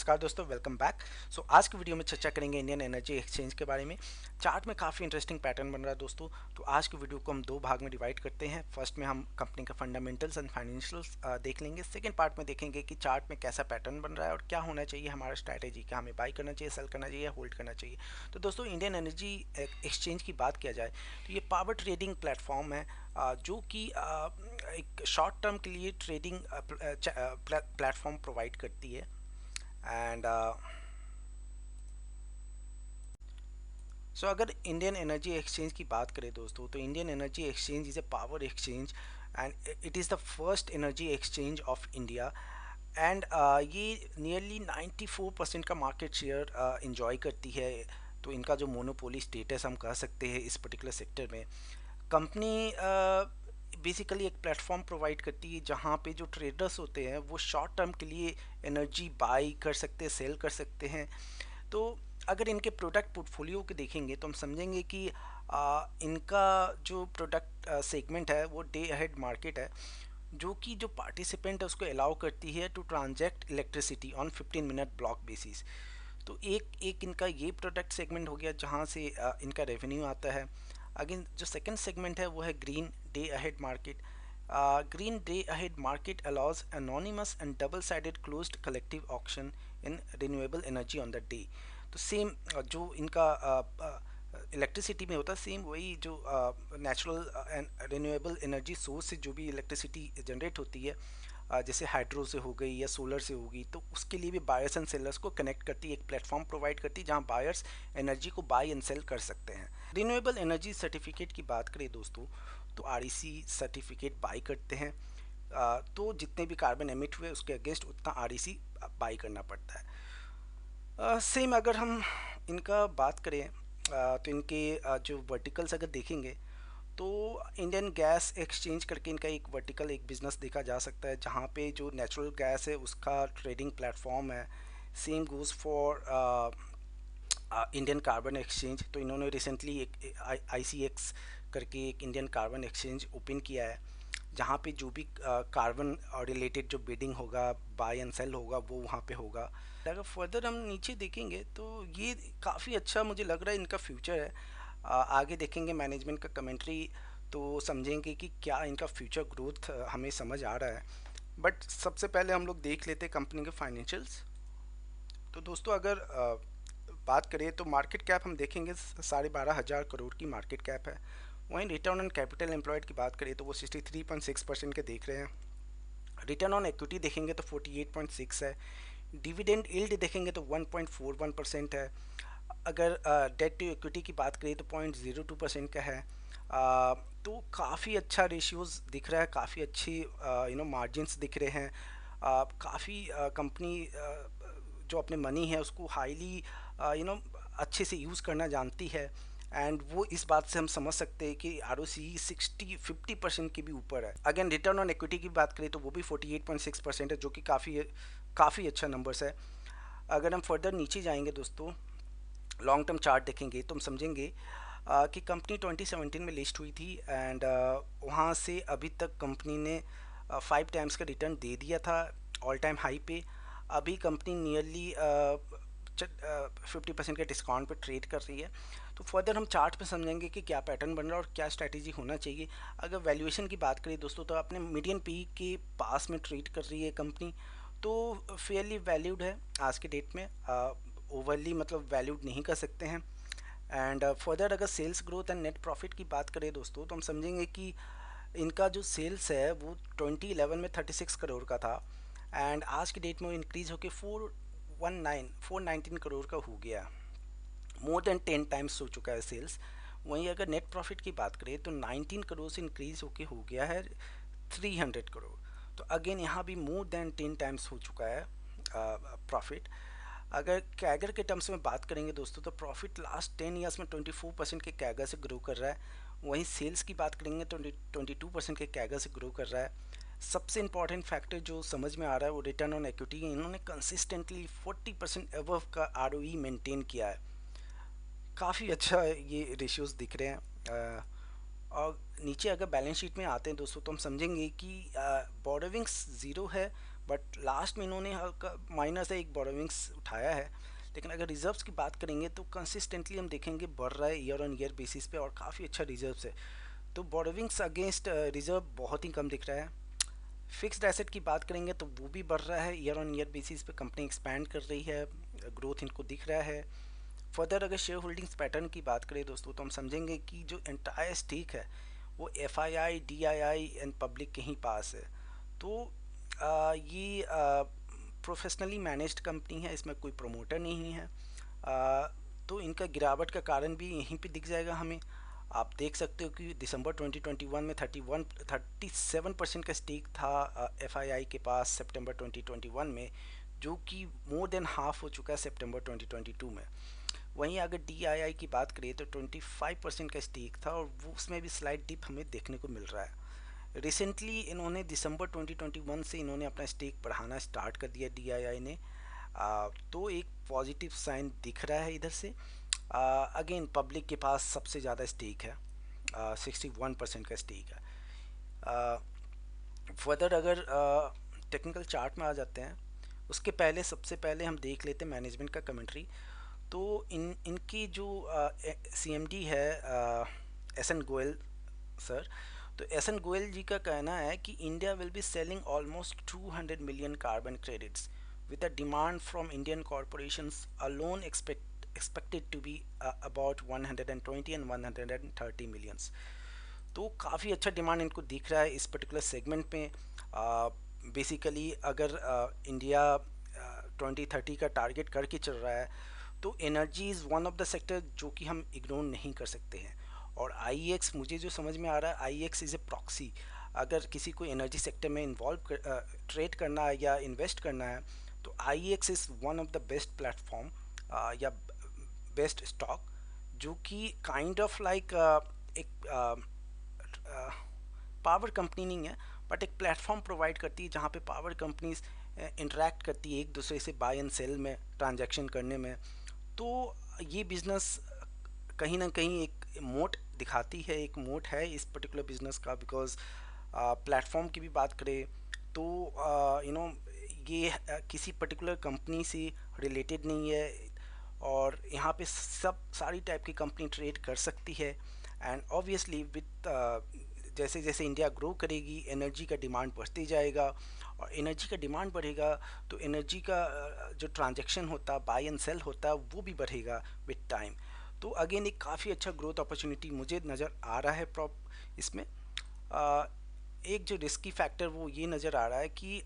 नमस्कार दोस्तों, welcome back. आज की वीडियो में चर्चा करेंगे इंडियन एनर्जी एक्सचेंज के बारे में। चार्ट में काफ़ी इंटरेस्टिंग पैटर्न बन रहा है दोस्तों। तो आज की वीडियो को हम दो भाग में डिवाइड करते हैं। फर्स्ट में हम कंपनी का फंडामेंटल्स एंड फाइनेंशियल्स देख लेंगे। सेकंड पार्ट में देखेंगे कि चार्ट में कैसा पैटर्न बन रहा है और क्या होना चाहिए हमारा स्ट्रैटेजी, क्या हमें बाई करना चाहिए, सेल करना चाहिए, होल्ड करना चाहिए। तो दोस्तों, इंडियन एनर्जी एक्सचेंज की बात किया जाए तो ये पावर ट्रेडिंग प्लेटफॉर्म है, जो कि एक शॉर्ट टर्म के लिए ट्रेडिंग प्लेटफॉर्म प्रोवाइड करती है। एंड अगर इंडियन एनर्जी एक्सचेंज की बात करें दोस्तों, तो Indian energy exchange is a power exchange and it is the first energy exchange of India. And ये नियरली 94% का मार्केट शेयर इंजॉय करती है। तो इनका जो मोनोपोली स्टेटस हम कह सकते हैं इस पर्टिकुलर सेक्टर में। कंपनी बेसिकली एक प्लेटफॉर्म प्रोवाइड करती है जहाँ पे जो ट्रेडर्स होते हैं वो शॉर्ट टर्म के लिए एनर्जी बाई कर सकते हैं, सेल कर सकते हैं। तो अगर इनके प्रोडक्ट पोर्टफोलियो के देखेंगे तो हम समझेंगे कि इनका जो प्रोडक्ट सेगमेंट है वो डे अहेड मार्केट है, जो कि जो पार्टिसिपेंट है उसको अलाउ करती है to transact electricity on 15 minute block basis. तो एक एक इनका ये प्रोडक्ट सेगमेंट हो गया जहाँ से इनका रेवेन्यू आता है। अगेन जो सेकंड सेगमेंट है वो है green day ahead market. Green day ahead market allows anonymous and double sided closed collective auction in renewable energy on the day. तो सेम जो इनका इलेक्ट्रिसिटी में होता है, सेम वही जो natural and renewable energy source से जो भी इलेक्ट्रिसिटी जनरेट होती है, जैसे हाइड्रो से हो गई या सोलर से होगी, तो उसके लिए भी बायर्स एंड सेलर्स को कनेक्ट करती है, एक प्लेटफॉर्म प्रोवाइड करती है जहां बायर्स एनर्जी को बाय एंड सेल कर सकते हैं। रिन्यूएबल एनर्जी सर्टिफिकेट की बात करें दोस्तों, तो आरईसी सर्टिफिकेट बाय करते हैं। तो जितने भी कार्बन एमिट हुए उसके अगेंस्ट उतना आरईसी बाय करना पड़ता है। सेम अगर हम इनका बात करें, तो इनके जो वर्टिकल्स अगर देखेंगे तो इंडियन गैस एक्सचेंज करके इनका एक वर्टिकल एक बिज़नेस देखा जा सकता है, जहाँ पे जो नेचुरल गैस है उसका ट्रेडिंग प्लेटफॉर्म है। Same goes for Indian carbon exchange. तो इन्होंने रिसेंटली एक ICX करके एक इंडियन कार्बन एक्सचेंज ओपन किया है, जहाँ पे जो भी कार्बन रिलेटेड जो बिडिंग होगा, बाय एंड सेल होगा, वो वहाँ पे होगा। अगर फर्दर हम नीचे देखेंगे तो ये काफ़ी अच्छा मुझे लग रहा है इनका फ्यूचर है। आगे देखेंगे मैनेजमेंट का कमेंट्री तो समझेंगे कि क्या इनका फ्यूचर ग्रोथ हमें समझ आ रहा है। बट सबसे पहले हम लोग देख लेते हैं कंपनी के फाइनेंशियल्स। तो दोस्तों, अगर बात करें तो मार्केट कैप हम देखेंगे 12,500 करोड़ की मार्केट कैप है। वहीं रिटर्न ऑन कैपिटल एम्प्लॉयड की बात करें तो वो 63.6% के देख रहे हैं। रिटर्न ऑन इक्विटी देखेंगे तो 48.6 है। डिविडेंड यील्ड देखेंगे तो 1.41% है। अगर डेट टू इक्विटी की बात करें तो 0.02% का है। तो काफ़ी अच्छा रेशियोज़ दिख रहा है, काफ़ी अच्छी मार्जिन्स दिख रहे हैं। काफ़ी कंपनी जो अपने मनी है उसको हाईली अच्छे से यूज़ करना जानती है। एंड वो इस बात से हम समझ सकते हैं कि ROCE 50% के भी ऊपर है। अगेन रिटर्न ऑन इक्विटी की बात करें तो वो भी 48.6% है, जो कि काफ़ी अच्छा नंबर्स है। अगर हम फर्दर नीचे जाएंगे दोस्तों, लॉन्ग टर्म चार्ट देखेंगे तो हम समझेंगे कि कंपनी 2017 में लिस्ट हुई थी। एंड वहाँ से अभी तक कंपनी ने 5 टाइम्स का रिटर्न दे दिया था ऑल टाइम हाई पे। अभी कंपनी नियरली 50% के डिस्काउंट पे ट्रेड कर रही है। तो फर्दर हम चार्ट पे समझेंगे कि क्या पैटर्न बन रहा है और क्या स्ट्रैटेजी होना चाहिए। अगर वैल्यूएशन की बात करें दोस्तों, तो अपने मीडियन पी के पास में ट्रेड कर रही है कंपनी, तो फेयरली वैल्यूड है आज के डेट में। ओवरली मतलब वैल्यूड नहीं कर सकते हैं। एंड फर्दर अगर sales growth and net profit की बात करें दोस्तों, तो हम समझेंगे कि इनका जो सेल्स है वो 2011 में 36 करोड़ का था, एंड आज की डेट में वो इंक्रीज़ होकर 419 करोड़ का हो गया। मोर देन 10 टाइम्स हो चुका है सेल्स। वहीं अगर नेट प्रॉफिट की बात करें तो 19 करोड़ से इंक्रीज़ होकर हो गया है 300 करोड़। तो अगेन यहाँ भी मोर देन 10 टाइम्स हो चुका है प्रॉफिट। अगर कैगर के टर्म्स में बात करेंगे दोस्तों, तो प्रॉफिट लास्ट 10 ईयर्स में 24% के कैगर से ग्रो कर रहा है। वहीं सेल्स की बात करेंगे तो 22% के कैगर से ग्रो कर रहा है। सबसे इंपॉर्टेंट फैक्टर जो समझ में आ रहा है वो रिटर्न ऑन इक्विटी। इन्होंने कंसिस्टेंटली 40% अबव का ROE मेंटेन किया है। काफ़ी अच्छा ये रेशियोज़ दिख रहे हैं। और नीचे अगर बैलेंस शीट में आते हैं दोस्तों, तो हम समझेंगे कि बोरोविंग्स ज़ीरो है, बट लास्ट में इन्होंने हल्का माइनर से एक बोरोविंग्स उठाया है। लेकिन अगर रिजर्व्स की बात करेंगे तो कंसिस्टेंटली हम देखेंगे बढ़ रहा है ईयर ऑन ईयर बेसिस पे, और काफ़ी अच्छा रिजर्व्स है। तो बोरोविंग्स अगेंस्ट रिजर्व बहुत ही कम दिख रहा है। फिक्स्ड एसेट की बात करेंगे तो वो भी बढ़ रहा है ईयर ऑन ईयर बेसिस पे, कंपनी एक्सपैंड कर रही है, ग्रोथ इनको दिख रहा है। फर्दर अगर शेयर होल्डिंग्स पैटर्न की बात करें दोस्तों, तो हम समझेंगे कि जो एंटायर स्टेक है वो FII, DII एंड पब्लिक के ही पास है। तो ये प्रोफेशनली मैनेज्ड कंपनी है, इसमें कोई प्रमोटर नहीं है। तो इनका गिरावट का कारण भी यहीं पे दिख जाएगा हमें। आप देख सकते हो कि दिसंबर 2021 में 37% का स्टेक था FII के पास सितंबर 2021 में, जो कि मोर देन हाफ हो चुका है सितंबर 2022 में। वहीं अगर DII की बात करें तो 25% का स्टेक था, और वो उसमें भी स्लाइड डिप हमें देखने को मिल रहा है। रिसेंटली इन्होंने दिसंबर 2021 से इन्होंने अपना स्टेक बढ़ाना स्टार्ट कर दिया DII ने। तो एक पॉजिटिव साइन दिख रहा है इधर से। अगेन पब्लिक के पास सबसे ज़्यादा स्टेक है, 61% का स्टेक है। फर्दर अगर टेक्निकल चार्ट में आ जाते हैं, उसके पहले सबसे पहले हम देख लेते हैं मैनेजमेंट का कमेंट्री। तो इनकी जो CMD है SN गोयल सर, तो SN गोयल जी का कहना है कि India will be selling almost 200 million carbon credits with a demand from Indian corporations alone expected to be about 120 and 130 millions। तो काफ़ी अच्छा डिमांड इनको दिख रहा है इस पर्टिकुलर सेगमेंट में। बेसिकली अगर इंडिया 2030 का टारगेट करके चल रहा है, तो energy is one of the sector जो कि हम इग्नोर नहीं कर सकते हैं। और IEX मुझे जो समझ में आ रहा है, IEX इज़ ए प्रॉक्सी। अगर किसी को एनर्जी सेक्टर में इन्वॉल्व ट्रेड करना है या इन्वेस्ट करना है, तो IEX is one of the best platform या बेस्ट स्टॉक, जो कि काइंड ऑफ लाइक एक पावर कंपनी नहीं है, बट एक प्लेटफॉर्म प्रोवाइड करती है जहाँ पे पावर कंपनीज इंटरेक्ट करती है एक दूसरे से बाय एंड सेल में, ट्रांजैक्शन करने में। तो ये बिज़नेस कहीं ना कहीं एक मोट दिखाती है, एक मोट है इस पर्टिकुलर बिजनेस का। बिकॉज प्लेटफॉर्म की भी बात करें तो ये किसी पर्टिकुलर कंपनी से रिलेटेड नहीं है, और यहाँ पे सब सारी टाइप की कंपनी ट्रेड कर सकती है। एंड ऑब्वियसली विथ जैसे जैसे इंडिया ग्रो करेगी, एनर्जी का डिमांड बढ़ते जाएगा, और एनर्जी का डिमांड बढ़ेगा तो एनर्जी का जो ट्रांजैक्शन होता है, बाय एंड सेल होता है, वो भी बढ़ेगा विथ टाइम। तो अगेन एक काफ़ी अच्छा ग्रोथ अपॉर्चुनिटी मुझे नज़र आ रहा है प्रॉप इसमें। एक जो रिस्की फैक्टर वो ये नज़र आ रहा है कि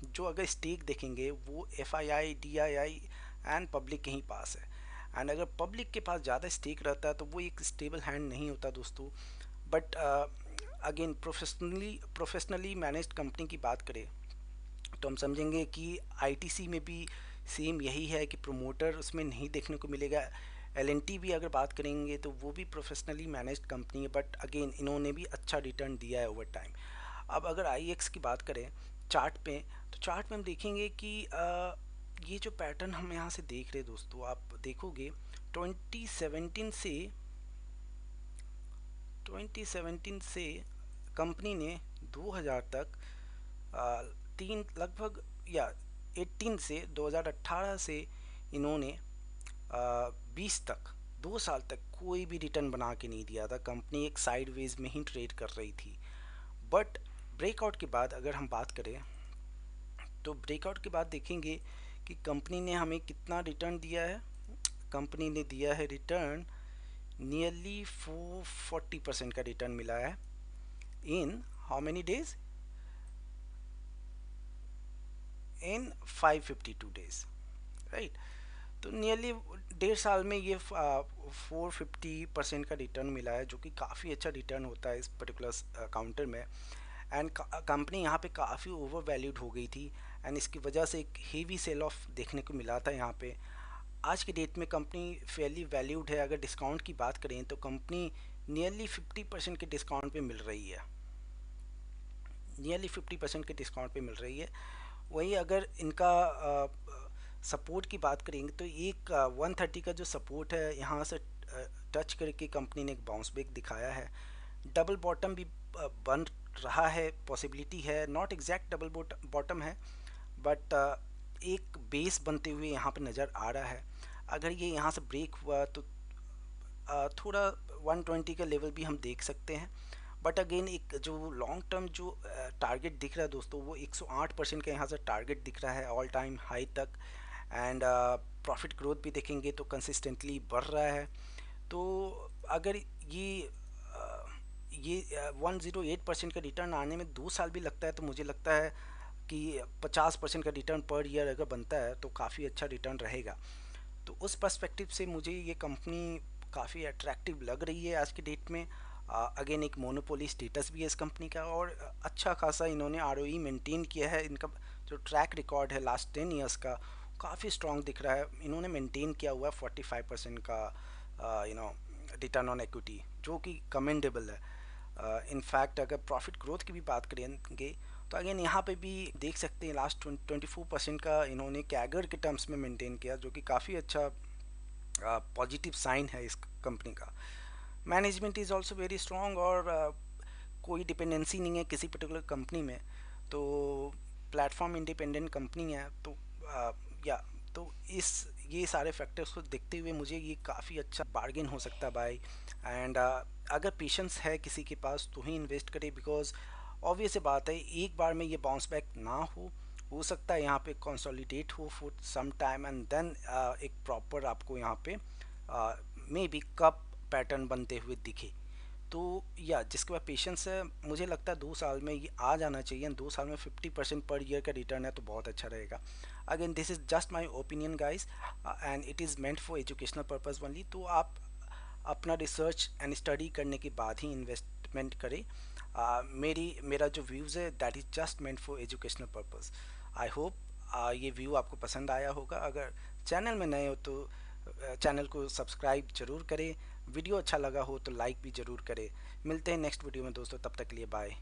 जो अगर स्टेक देखेंगे वो FII, DII एंड पब्लिक के ही पास है। एंड अगर पब्लिक के पास ज़्यादा स्टेक रहता है तो वो एक स्टेबल हैंड नहीं होता दोस्तों। But again professionally managed company की बात करें तो हम समझेंगे कि ITC में भी सेम यही है कि प्रमोटर उसमें नहीं देखने को मिलेगा। LNT भी अगर बात करेंगे तो वो भी प्रोफेशनली मैनेज्ड कंपनी है, बट अगेन इन्होंने भी अच्छा रिटर्न दिया है ओवर टाइम। अब अगर IEX की बात करें चार्ट पे, तो चार्ट में हम देखेंगे कि ये जो पैटर्न हम यहाँ से देख रहे हैं दोस्तों, आप देखोगे 2017 से कंपनी ने 2000 तक तीन लगभग या 18 से 2018 से इन्होंने 20 तक 2 साल तक कोई भी रिटर्न बना के नहीं दिया था। कंपनी एक साइडवेज में ही ट्रेड कर रही थी। बट ब्रेकआउट के बाद अगर हम बात करें तो ब्रेकआउट के बाद देखेंगे कि कंपनी ने हमें कितना रिटर्न दिया है। कंपनी ने दिया है रिटर्न नियरली 440% का रिटर्न मिला है in how many days, in 552 days, right. तो नियरली 1.5 साल में ये 450% का रिटर्न मिला है, जो कि काफ़ी अच्छा रिटर्न होता है इस पर्टिकुलर काउंटर में। एंड कंपनी यहाँ पे काफ़ी ओवर वैल्यूड हो गई थी, एंड इसकी वजह से एक हेवी सेल ऑफ देखने को मिला था यहाँ पे। आज की डेट में कंपनी फेयरली वैल्यूड है। अगर डिस्काउंट की बात करें तो कंपनी नियरली 50% के डिस्काउंट पे मिल रही है, नियरली 50% के डिस्काउंट पे मिल रही है। वहीं अगर इनका सपोर्ट की बात करेंगे तो एक 130 का जो सपोर्ट है यहाँ से टच करके कंपनी ने एक बाउंस बैक दिखाया है। डबल बॉटम भी बन रहा है, पॉसिबिलिटी है, नॉट एग्जैक्ट डबल बॉटम है, बट एक बेस बनते हुए यहाँ पे नज़र आ रहा है। अगर ये यहाँ से ब्रेक हुआ तो थोड़ा 120 का लेवल भी हम देख सकते हैं। बट अगेन एक जो लॉन्ग टर्म जो टारगेट दिख रहा है दोस्तों, वो 108% का यहाँ से टारगेट दिख रहा है ऑल टाइम हाई तक। एंड प्रॉफिट ग्रोथ भी देखेंगे तो कंसिस्टेंटली बढ़ रहा है। तो अगर ये 108% का रिटर्न आने में 2 साल भी लगता है, तो मुझे लगता है कि 50% का रिटर्न पर ईयर अगर बनता है तो काफ़ी अच्छा रिटर्न रहेगा। तो उस पर्सपेक्टिव से मुझे ये कंपनी काफ़ी अट्रैक्टिव लग रही है आज की डेट में। अगेन एक मोनोपोली स्टेटस भी है इस कंपनी का, और अच्छा खासा इन्होंने आरओई मेंटेन किया है। इनका जो ट्रैक रिकॉर्ड है लास्ट 10 ईयर्स का, काफ़ी स्ट्रॉन्ग दिख रहा है। इन्होंने मेंटेन किया हुआ है 45% का रिटर्न ऑन इक्विटी, जो कि कमेंडेबल है। इनफैक्ट अगर प्रॉफिट ग्रोथ की भी बात करेंगे तो अगेन यहाँ पे भी देख सकते हैं लास्ट 24% का इन्होंने कैगर के टर्म्स में मेंटेन किया, जो कि काफ़ी अच्छा पॉजिटिव साइन है इस कंपनी का। Management is also very strong, और कोई डिपेंडेंसी नहीं है किसी पर्टिकुलर कंपनी में। तो प्लेटफॉर्म इंडिपेंडेंट कंपनी है। तो या तो इस ये सारे फैक्टर्स को देखते हुए मुझे ये काफ़ी अच्छा बार्गेन हो सकता है भाई। एंड अगर पेशेंस है किसी के पास तो ही इन्वेस्ट करे, बिकॉज ऑब्वियस बात है एक बार में ये बाउंस बैक ना हो सकता है यहाँ पे कंसोलिडेट हो for some time, and then एक प्रॉपर आपको यहाँ पे मे बी कप पैटर्न बनते हुए दिखे। तो या जिसके पास पेशेंस है, मुझे लगता है 2 साल में ये आ जाना चाहिए। 2 साल में 50% पर ईयर का रिटर्न है तो बहुत अच्छा रहेगा। Again this is just my opinion guys, and it is meant for educational purpose only. तो आप अपना रिसर्च एंड स्टडी करने के बाद ही इन्वेस्टमेंट करें। मेरा जो व्यूज़ है that is just meant for educational purpose. I hope ये व्यू आपको पसंद आया होगा। अगर चैनल में नए हो तो चैनल को सब्सक्राइब जरूर करें। वीडियो अच्छा लगा हो तो लाइक भी ज़रूर करें। मिलते हैं नेक्स्ट वीडियो में दोस्तों, तब तक के लिए बाय।